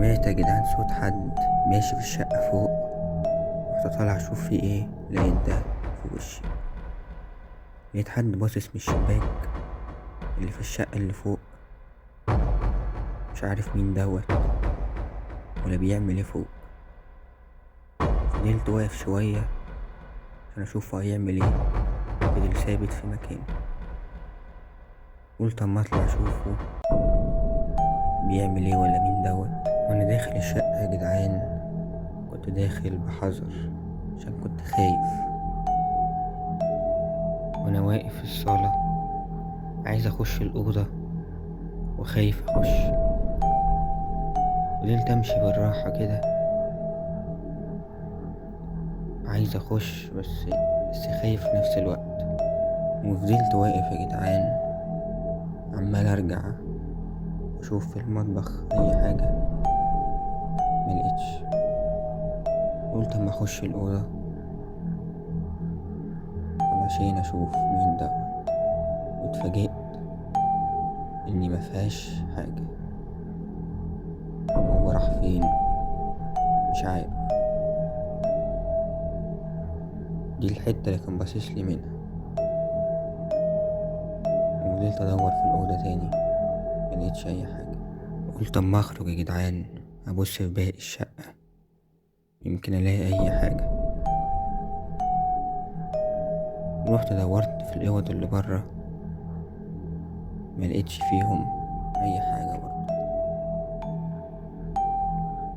سمعت يا جدعان صوت حد ماشي في الشقة فوق. رحت طالع اشوف في ايه، لقيت ده في وشي. لقيت حد باصص من الشباك اللي في الشقة اللي فوق. مش عارف مين دوت ولا بيعمل ايه فوق. فضلت واقف شوية عشان اشوفه هيعمل ايه. فضل ثابت في مكانه. قلت اما اطلع اشوفه بيعمل ايه ولا مين دوت. وانا داخل الشقة يا جدعان كنت داخل بحذر عشان كنت خايف. وانا واقف في الصالة عايز اخش الأوضة وخايف اخش. فضلت امشي بالراحة كده عايز اخش بس خايف في نفس الوقت. وفضلت واقف يا جدعان عمال ارجع اشوف في المطبخ اي حاجة، ملقتش. قلت اما اخش الأوضة علشان اشوف مين ده، واتفاجئت اني مفيهاش حاجة. هو راح فين؟ مش عارف. دي الحتة اللي كان باصصلي منها. وفضلت ادور في الأوضة تاني ملقتش اي حاجة. قلت اما اخرج يا جدعان ابص في باقي الشقة يمكن الاقي اي حاجة. رحت دورت في الاوض اللي برا ملقتش فيهم اي حاجة برضه.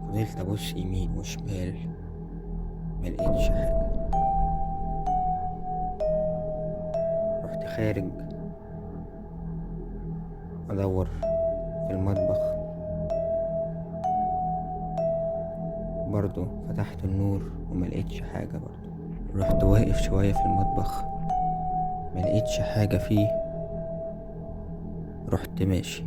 فضلت ابص يمين وشمال ملقتش حاجة. رحت خارج ادور في المطبخ برضه. فتحت النور وملقتش حاجة برضه. رحت واقف شوية في المطبخ ملقتش حاجة فيه. رحت ماشي.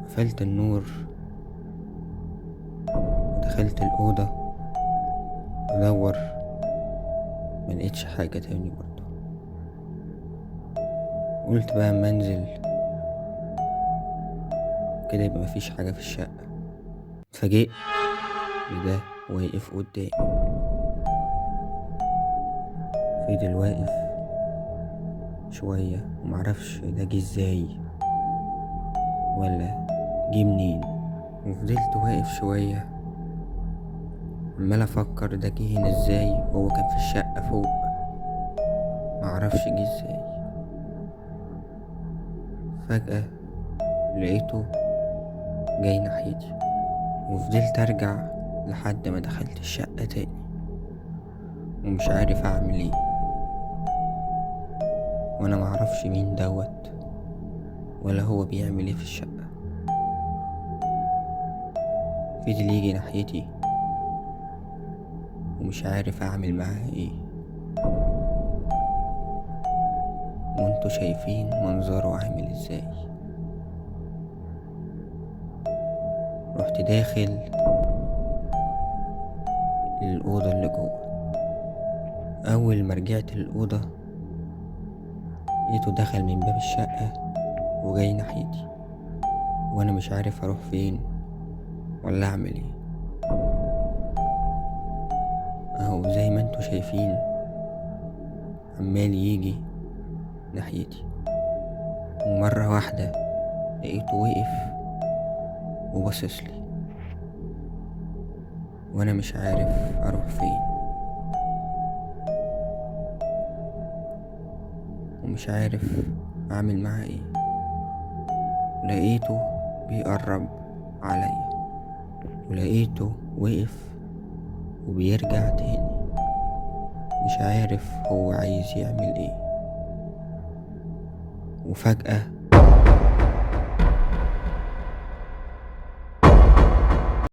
قفلت النور ودخلت الأوضة أدور ملقتش حاجة تاني برضه. قلت بقى اما انزل كده يبقى مفيش حاجة في الشقة. اتفاجئت بده واقف قدامي. فضل واقف شوية ومعرفش ده جه ازاي ولا جه منين. وفضلت واقف شوية عمال افكر ده جه هنا ازاي وهو كان في الشقة فوق. معرفش جه ازاي. فجأة لقيته جاي ناحيتي وفضلت ارجع لحد ما دخلت الشقة تاني ومش عارف اعمل ايه. وانا معرفش مين دوت ولا هو بيعمل ايه في الشقة. فضل يجي ناحيتي ومش عارف اعمل معاه ايه. وانتوا شايفين منظره عامل ازاي. رحت داخل الأوضة اللي جوه. أول ما رجعت الأوضة لقيته دخل من باب الشقة وجاي ناحيتي وأنا مش عارف أروح فين ولا أعمل إيه. أهو زي ما انتوا شايفين عمال يجي ناحيتي. ومرة واحدة لقيته وقف وبصصلي وأنا مش عارف أروح فين ومش عارف أعمل معاه إيه. لقيته بيقرب عليا ولقيته وقف وبيرجع تاني. مش عارف هو عايز يعمل ايه. وفجأة